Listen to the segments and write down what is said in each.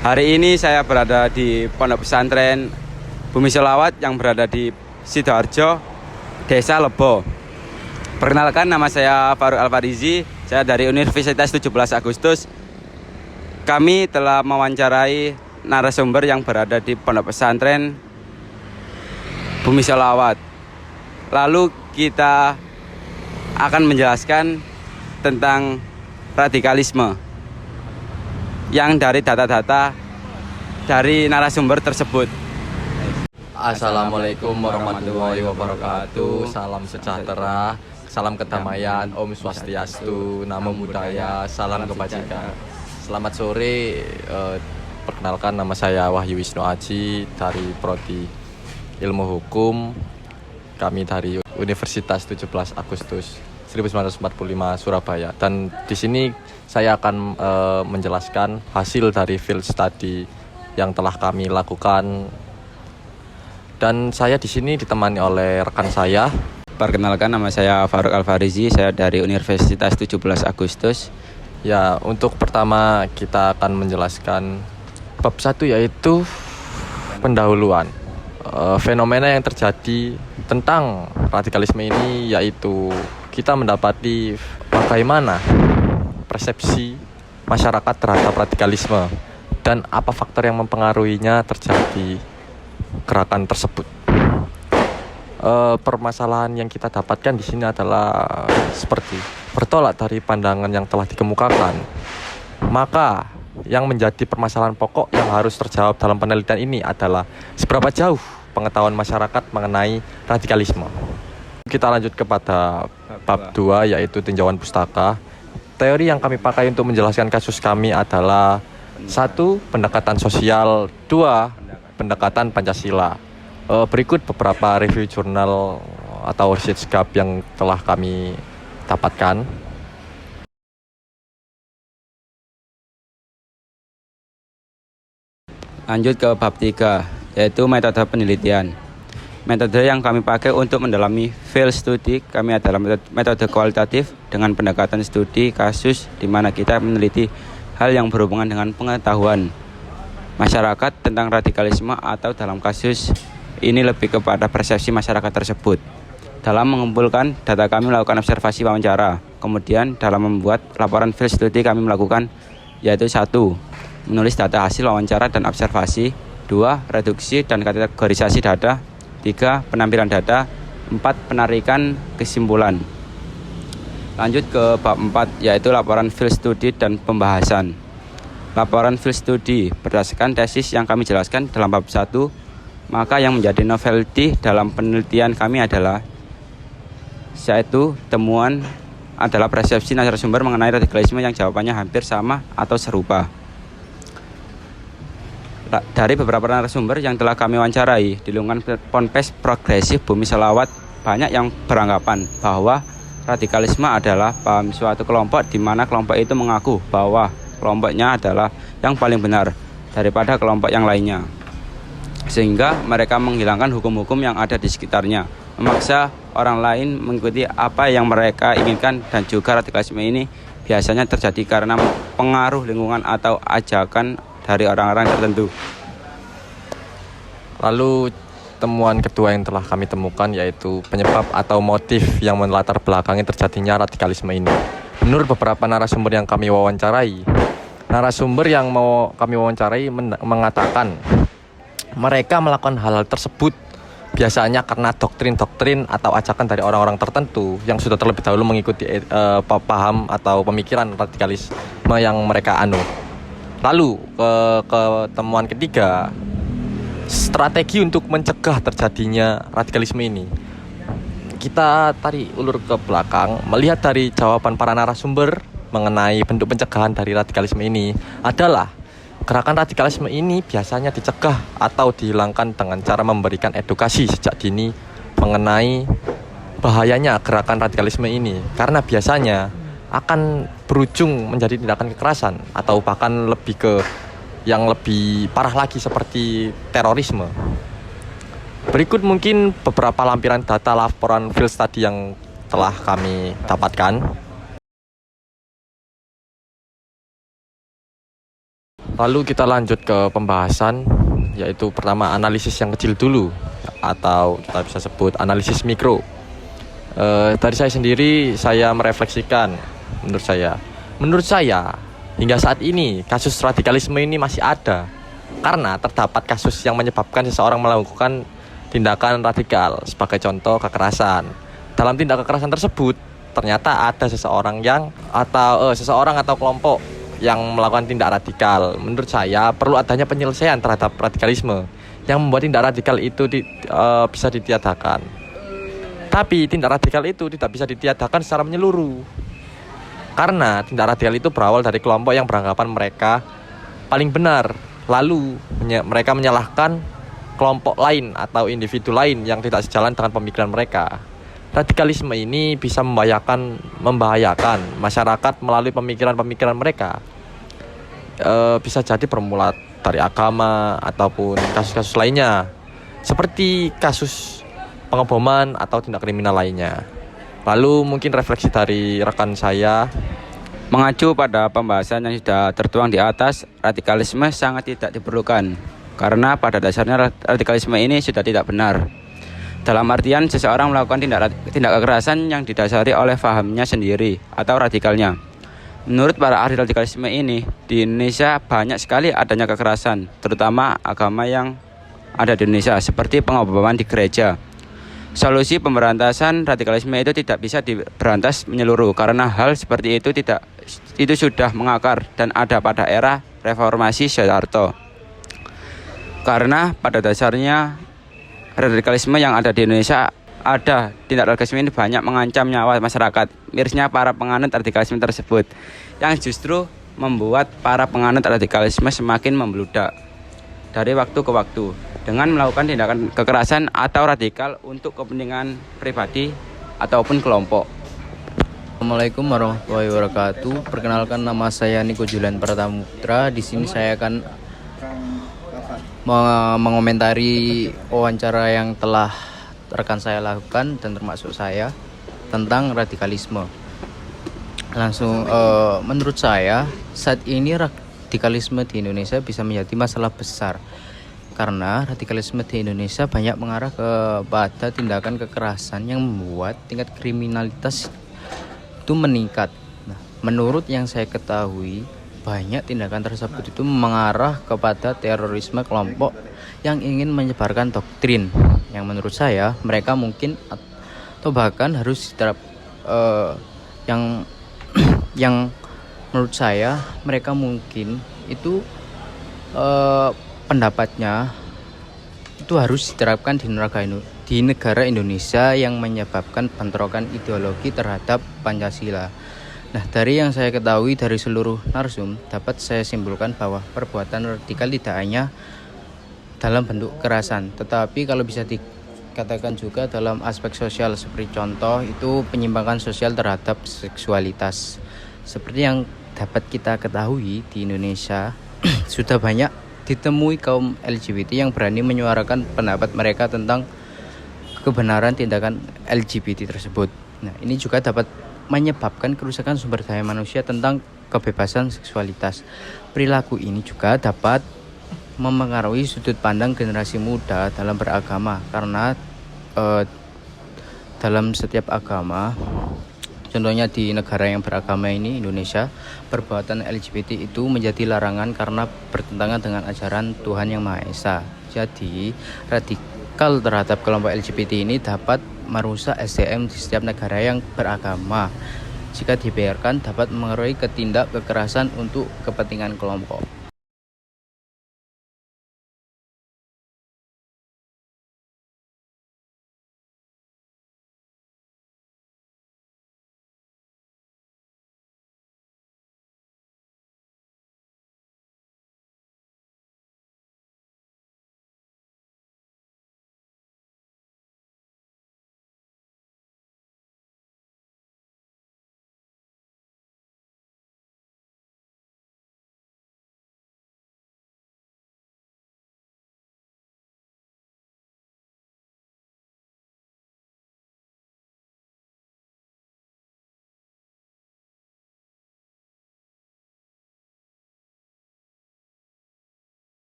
Hari ini saya berada di Pondok Pesantren Bumi Selawat yang berada di Sidoarjo, Desa Lebo. Perkenalkan, nama saya Faruk Alfarizi, saya dari Universitas 17 Agustus. Kami telah mewawancarai narasumber yang berada di Pondok Pesantren Bumi Selawat. Lalu kita akan menjelaskan tentang radikalisme yang dari data-data dari narasumber tersebut. Assalamualaikum warahmatullahi wabarakatuh. Salam sejahtera, salam kedamaian, Om Swastiastu, Namo Buddhaya, salam kebajikan. Selamat sore, perkenalkan nama saya Wahyu Wisnu Aji dari Prodi Ilmu Hukum. Kami dari Universitas 17 Agustus 1945 Surabaya, dan di sini saya akan menjelaskan hasil dari field study yang telah kami lakukan, dan saya di sini ditemani oleh rekan saya. Perkenalkan, nama saya Faruk Alfarizi, saya dari Universitas 17 Agustus. Ya, untuk pertama kita akan menjelaskan bab 1, yaitu pendahuluan fenomena yang terjadi tentang radikalisme ini, yaitu kita mendapati bagaimana persepsi masyarakat terhadap radikalisme dan apa faktor yang mempengaruhinya terjadi gerakan tersebut. Permasalahan yang kita dapatkan di sini adalah seperti bertolak dari pandangan yang telah dikemukakan. Maka yang menjadi permasalahan pokok yang harus terjawab dalam penelitian ini adalah seberapa jauh pengetahuan masyarakat mengenai radikalisme. Kita lanjut kepada bab 2, yaitu tinjauan pustaka. Teori yang kami pakai untuk menjelaskan kasus kami adalah 1. Pendekatan sosial, 2. Pendekatan Pancasila. Berikut beberapa review jurnal atau research gap yang telah kami dapatkan. Lanjut ke bab 3, yaitu metode penelitian. Metode yang kami pakai untuk mendalami field study kami adalah metode kualitatif dengan pendekatan studi kasus, di mana kita meneliti hal yang berhubungan dengan pengetahuan masyarakat tentang radikalisme, atau dalam kasus ini lebih kepada persepsi masyarakat tersebut. Dalam mengumpulkan data, kami melakukan observasi wawancara. Kemudian dalam membuat laporan field study kami melakukan, yaitu 1. Menulis data hasil wawancara dan observasi, 2. Reduksi dan kategorisasi data, 3. Penampilan data, 4. Penarikan kesimpulan. Lanjut ke bab 4, yaitu laporan field study dan pembahasan. Laporan field study berdasarkan tesis yang kami jelaskan dalam bab 1, maka yang menjadi novelty dalam penelitian kami adalah, yaitu temuan adalah persepsi narasumber mengenai radikalisme yang jawabannya hampir sama atau serupa. Dari beberapa narasumber yang telah kami wawancarai di lingkungan Ponpes Progresif Bumi Selawat, banyak yang beranggapan bahwa radikalisme adalah paham suatu kelompok di mana kelompok itu mengaku bahwa kelompoknya adalah yang paling benar daripada kelompok yang lainnya, sehingga mereka menghilangkan hukum-hukum yang ada di sekitarnya, memaksa orang lain mengikuti apa yang mereka inginkan. Dan juga radikalisme ini biasanya terjadi karena pengaruh lingkungan atau ajakan dari orang-orang tertentu. Lalu temuan kedua yang telah kami temukan, yaitu penyebab atau motif yang melatar belakangi terjadinya radikalisme ini. Menurut beberapa narasumber yang kami wawancarai, narasumber yang mau kami wawancarai mengatakan mereka melakukan hal-hal tersebut biasanya karena doktrin-doktrin atau ajakan dari orang-orang tertentu yang sudah terlebih dahulu mengikuti paham atau pemikiran radikalisme yang mereka anut. Lalu ke temuan ketiga, strategi untuk mencegah terjadinya radikalisme ini. Kita tarik ulur ke belakang, melihat dari jawaban para narasumber mengenai bentuk pencegahan dari radikalisme ini adalah gerakan radikalisme ini biasanya dicegah atau dihilangkan dengan cara memberikan edukasi sejak dini mengenai bahayanya gerakan radikalisme ini, karena biasanya akan berujung menjadi tindakan kekerasan atau bahkan lebih ke yang lebih parah lagi seperti terorisme. Berikut mungkin beberapa lampiran data laporan field study yang telah kami dapatkan. Lalu kita lanjut ke pembahasan, yaitu pertama analisis yang kecil dulu, atau kita bisa sebut analisis mikro. Dari saya sendiri, saya merefleksikan, menurut saya hingga saat ini kasus radikalisme ini masih ada, karena terdapat kasus yang menyebabkan seseorang melakukan tindakan radikal. Sebagai contoh, kekerasan. Dalam tindak kekerasan tersebut ternyata ada seseorang atau kelompok yang melakukan tindak radikal. Menurut saya perlu adanya penyelesaian terhadap radikalisme yang membuat tindak radikal itu bisa ditiadakan. Tapi tindak radikal itu tidak bisa ditiadakan secara menyeluruh, karena tindak radikal itu berawal dari kelompok yang beranggapan mereka paling benar, lalu mereka menyalahkan kelompok lain atau individu lain yang tidak sejalan dengan pemikiran mereka. Radikalisme ini bisa membahayakan masyarakat melalui pemikiran-pemikiran mereka. Bisa jadi bermula dari agama ataupun kasus-kasus lainnya, seperti kasus pengeboman atau tindak kriminal lainnya. Lalu mungkin refleksi dari rekan saya. Mengacu pada pembahasan yang sudah tertuang di atas, radikalisme sangat tidak diperlukan, karena pada dasarnya radikalisme ini sudah tidak benar. Dalam artian seseorang melakukan tindak kekerasan yang didasari oleh pahamnya sendiri atau radikalnya. Menurut para ahli radikalisme ini, di Indonesia banyak sekali adanya kekerasan, terutama agama yang ada di Indonesia, seperti pengeboman di gereja. Solusi pemberantasan radikalisme itu tidak bisa diberantas menyeluruh, karena hal seperti itu sudah mengakar dan ada pada era reformasi Soeharto. Karena pada dasarnya radikalisme yang ada di Indonesia, ada tindak radikalisme ini banyak mengancam nyawa masyarakat. Mirisnya para penganut radikalisme tersebut, yang justru membuat para penganut radikalisme semakin membludak dari waktu ke waktu dengan melakukan tindakan kekerasan atau radikal untuk kepentingan pribadi ataupun kelompok. Assalamualaikum warahmatullahi wabarakatuh. Perkenalkan, nama saya Niko Julian Pratamutra. Di sini saya akan mengomentari wawancara yang telah rekan saya lakukan dan termasuk saya tentang radikalisme. Langsung, menurut saya saat ini radikalisme di Indonesia bisa menjadi masalah besar, karena radikalisme di Indonesia banyak mengarah kepada tindakan kekerasan yang membuat tingkat kriminalitas itu meningkat. Nah, menurut yang saya ketahui, banyak tindakan tersebut itu mengarah kepada terorisme kelompok yang ingin menyebarkan doktrin yang menurut saya mereka mungkin atau bahkan harus yang menurut saya mereka mungkin itu pendapatnya itu harus diterapkan di negara Indonesia yang menyebabkan bentrokan ideologi terhadap Pancasila. Nah, dari yang saya ketahui dari seluruh narsum, dapat saya simpulkan bahwa perbuatan radikal tidak hanya dalam bentuk kekerasan, tetapi kalau bisa dikatakan juga dalam aspek sosial, seperti contoh itu penyimpangan sosial terhadap seksualitas. Seperti yang dapat kita ketahui di Indonesia sudah banyak ditemui kaum LGBT yang berani menyuarakan pendapat mereka tentang kebenaran tindakan LGBT tersebut. Nah, ini juga dapat menyebabkan kerusakan sumber daya manusia tentang kebebasan seksualitas. Perilaku ini juga dapat memengaruhi sudut pandang generasi muda dalam beragama, karena dalam setiap agama, contohnya di negara yang beragama ini, Indonesia, perbuatan LGBT itu menjadi larangan karena bertentangan dengan ajaran Tuhan Yang Maha Esa. Jadi, radikal terhadap kelompok LGBT ini dapat merusak SDM di setiap negara yang beragama. Jika dibiarkan, dapat mengaruhi ke tindak kekerasan untuk kepentingan kelompok.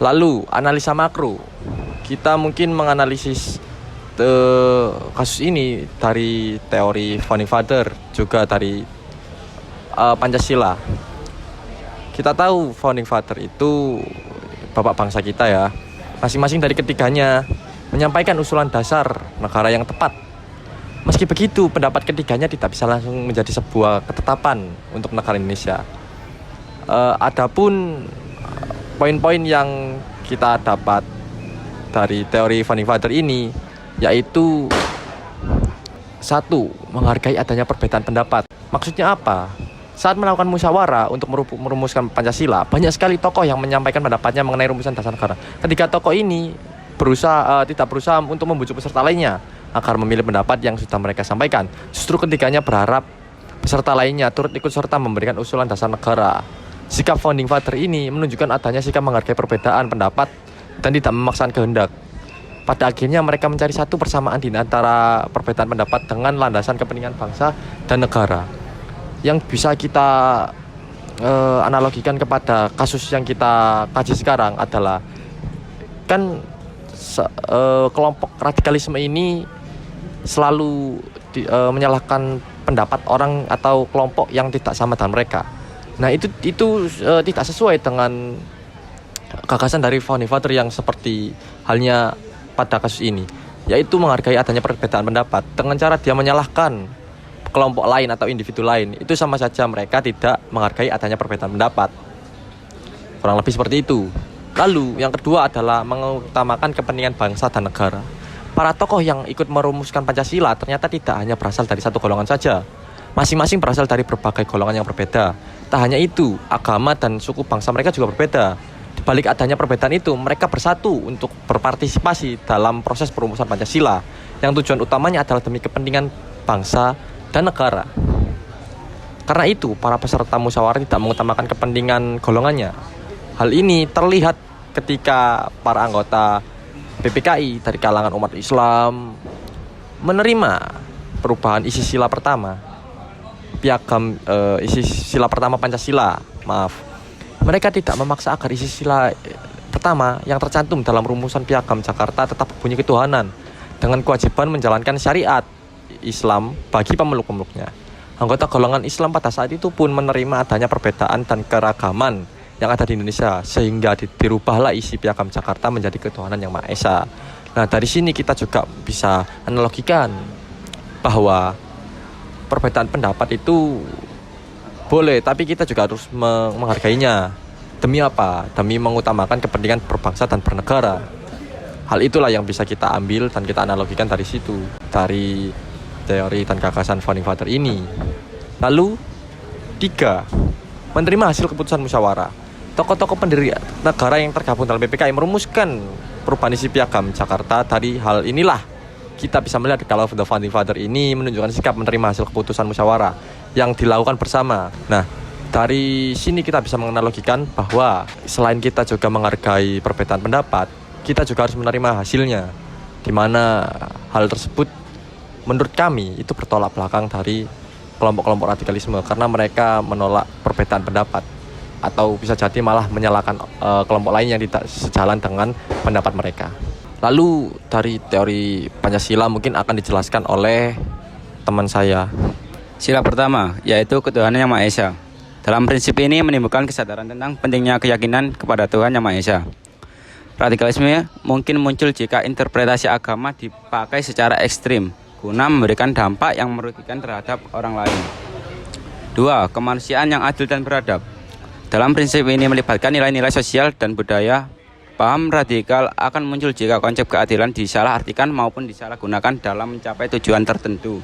Lalu analisa makro, kita mungkin menganalisis kasus ini dari teori founding father, juga dari Pancasila. Kita tahu founding father itu bapak bangsa kita ya. Masing-masing dari ketiganya menyampaikan usulan dasar negara yang tepat. Meski begitu, pendapat ketiganya tidak bisa langsung menjadi sebuah ketetapan untuk negara Indonesia. Adapun poin-poin yang kita dapat dari teori founding father ini, yaitu satu, menghargai adanya perbedaan pendapat. Maksudnya apa? Saat melakukan musyawarah untuk merumuskan Pancasila, banyak sekali tokoh yang menyampaikan pendapatnya mengenai rumusan dasar negara. Ketiga tokoh ini tidak berusaha untuk membujuk peserta lainnya agar memilih pendapat yang sudah mereka sampaikan. Justru ketiganya berharap peserta lainnya turut ikut serta memberikan usulan dasar negara. Sikap founding father ini menunjukkan adanya sikap menghargai perbedaan pendapat dan tidak memaksakan kehendak. Pada akhirnya mereka mencari satu persamaan di antara perbedaan pendapat dengan landasan kepentingan bangsa dan negara. Yang bisa kita analogikan kepada kasus yang kita kaji sekarang adalah kan kelompok radikalisme ini selalu menyalahkan pendapat orang atau kelompok yang tidak sama dengan mereka. Nah itu tidak sesuai dengan gagasan dari founding father yang seperti halnya pada kasus ini, yaitu menghargai adanya perbedaan pendapat. Dengan cara dia menyalahkan kelompok lain atau individu lain, itu sama saja mereka tidak menghargai adanya perbedaan pendapat. Kurang lebih seperti itu. Lalu yang kedua adalah mengutamakan kepentingan bangsa dan negara. Para tokoh yang ikut merumuskan Pancasila ternyata tidak hanya berasal dari satu golongan saja. Masing-masing berasal dari berbagai golongan yang berbeda. Tak hanya itu, agama dan suku bangsa mereka juga berbeda. Di balik adanya perbedaan itu, mereka bersatu untuk berpartisipasi dalam proses perumusan Pancasila, yang tujuan utamanya adalah demi kepentingan bangsa dan negara. Karena itu, para peserta musyawarah tidak mengutamakan kepentingan golongannya. Hal ini terlihat ketika para anggota PPKI dari kalangan umat Islam menerima perubahan isi sila pertama, isi sila pertama Pancasila. Mereka tidak memaksa agar isi sila pertama yang tercantum dalam rumusan Piagam Jakarta tetap berbunyi ketuhanan dengan kewajiban menjalankan syariat Islam bagi pemeluk-pemeluknya. Anggota golongan Islam pada saat itu pun menerima adanya perbedaan dan keragaman yang ada di Indonesia, sehingga dirubahlah isi Piagam Jakarta menjadi ketuhanan yang Maha Esa. Nah, dari sini kita juga bisa analogikan bahwa perbedaan pendapat itu boleh, tapi kita juga harus menghargainya. Demi apa? Demi mengutamakan kepentingan berbangsa dan bernegara. Hal itulah yang bisa kita ambil dan kita analogikan dari situ, dari teori dan gagasan founding father ini. Lalu 3, menerima hasil keputusan musyawarah. Tokoh-tokoh pendiri negara yang tergabung dalam PPKI merumuskan perubahan isi Piagam Jakarta. Dari hal inilah kita bisa melihat kalau the founding father ini menunjukkan sikap menerima hasil keputusan musyawarah yang dilakukan bersama. Nah, dari sini kita bisa menganalogikan bahwa selain kita juga menghargai perbedaan pendapat, kita juga harus menerima hasilnya, di mana hal tersebut menurut kami itu bertolak belakang dari kelompok-kelompok radikalisme, karena mereka menolak perbedaan pendapat atau bisa jadi malah menyalahkan kelompok lain yang tidak sejalan dengan pendapat mereka. Lalu dari teori Pancasila mungkin akan dijelaskan oleh teman saya. Sila pertama, yaitu ketuhanan yang Maha Esa. Dalam prinsip ini menimbulkan kesadaran tentang pentingnya keyakinan kepada Tuhan yang Maha Esa. Radikalisme mungkin muncul jika interpretasi agama dipakai secara ekstrim guna memberikan dampak yang merugikan terhadap orang lain. 2. Kemanusiaan yang adil dan beradab. Dalam prinsip ini melibatkan nilai-nilai sosial dan budaya. Paham radikal akan muncul jika konsep keadilan disalahartikan maupun disalahgunakan dalam mencapai tujuan tertentu.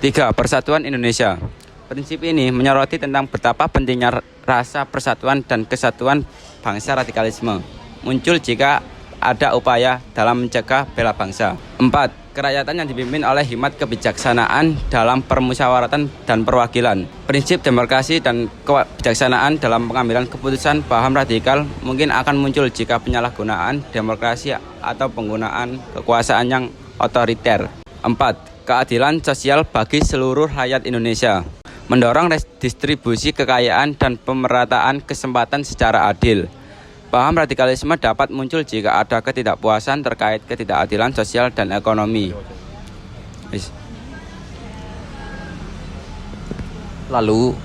3. Persatuan Indonesia. Prinsip ini menyoroti tentang betapa pentingnya rasa persatuan dan kesatuan bangsa. Radikalisme muncul jika ada upaya dalam mencegah bela bangsa. 4. Kerakyatan yang dipimpin oleh hikmat kebijaksanaan dalam permusyawaratan dan perwakilan. Prinsip demokrasi dan kebijaksanaan dalam pengambilan keputusan. Paham radikal mungkin akan muncul jika penyalahgunaan demokrasi atau penggunaan kekuasaan yang otoriter. 4. Keadilan sosial bagi seluruh rakyat Indonesia. Mendorong redistribusi kekayaan dan pemerataan kesempatan secara adil. Paham radikalisme dapat muncul jika ada ketidakpuasan terkait ketidakadilan sosial dan ekonomi. Lalu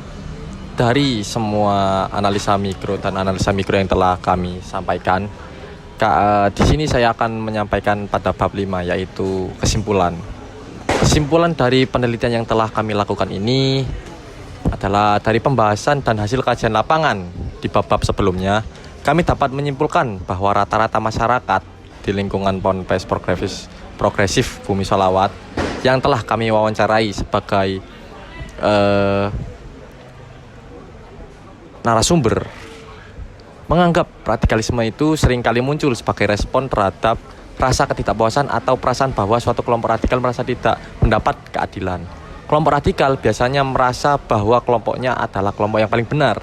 dari semua analisa mikro dan analisa mikro yang telah kami sampaikan, di sini saya akan menyampaikan pada bab 5, yaitu kesimpulan. Kesimpulan dari penelitian yang telah kami lakukan ini adalah dari pembahasan dan hasil kajian lapangan di bab-bab sebelumnya, kami dapat menyimpulkan bahwa rata-rata masyarakat di lingkungan Ponpes Progresif Bumi Sholawat yang telah kami wawancarai sebagai narasumber menganggap radikalisme itu seringkali muncul sebagai respon terhadap rasa ketidakpuasan atau perasaan bahwa suatu kelompok radikal merasa tidak mendapat keadilan. Kelompok radikal biasanya merasa bahwa kelompoknya adalah kelompok yang paling benar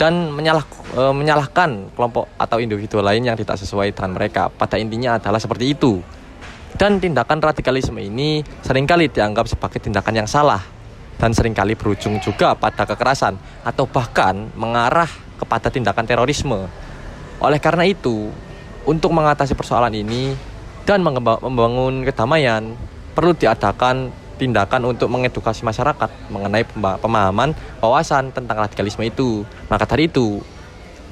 dan menyalahkan kelompok atau individu lain yang tidak sesuai dengan mereka. Pada intinya adalah seperti itu. Dan tindakan radikalisme ini seringkali dianggap sebagai tindakan yang salah dan seringkali berujung juga pada kekerasan atau bahkan mengarah kepada tindakan terorisme. Oleh karena itu, untuk mengatasi persoalan ini dan membangun kedamaian, perlu diadakan tindakan untuk mengedukasi masyarakat mengenai pemahaman wawasan tentang radikalisme itu. Maka dari itu,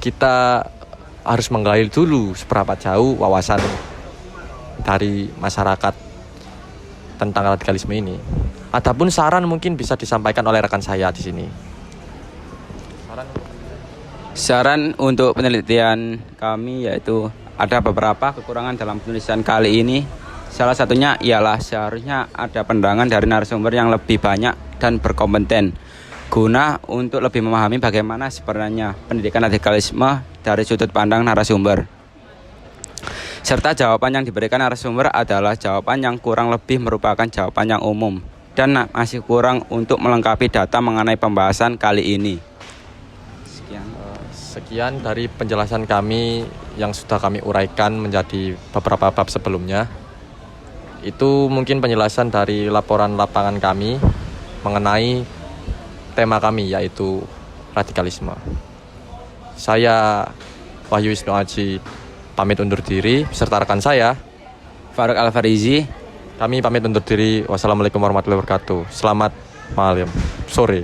kita harus menggali dulu seberapa jauh wawasan dari masyarakat tentang radikalisme ini. Adapun saran mungkin bisa disampaikan oleh rekan saya di sini. Saran untuk penelitian kami yaitu ada beberapa kekurangan dalam penulisan kali ini. Salah satunya ialah seharusnya ada penerangan dari narasumber yang lebih banyak dan berkompeten guna untuk lebih memahami bagaimana sebenarnya pendidikan radikalisme dari sudut pandang narasumber. Serta jawaban yang diberikan narasumber adalah jawaban yang kurang lebih merupakan jawaban yang umum dan masih kurang untuk melengkapi data mengenai pembahasan kali ini. Sekian dari penjelasan kami yang sudah kami uraikan menjadi beberapa bab sebelumnya. Itu mungkin penjelasan dari laporan lapangan kami mengenai tema kami, yaitu radikalisme. Saya Wahyu Wisnu Aji pamit undur diri beserta rekan saya Faruk Al-Farizi. Kami pamit undur diri. Wassalamualaikum warahmatullahi wabarakatuh. Selamat sore.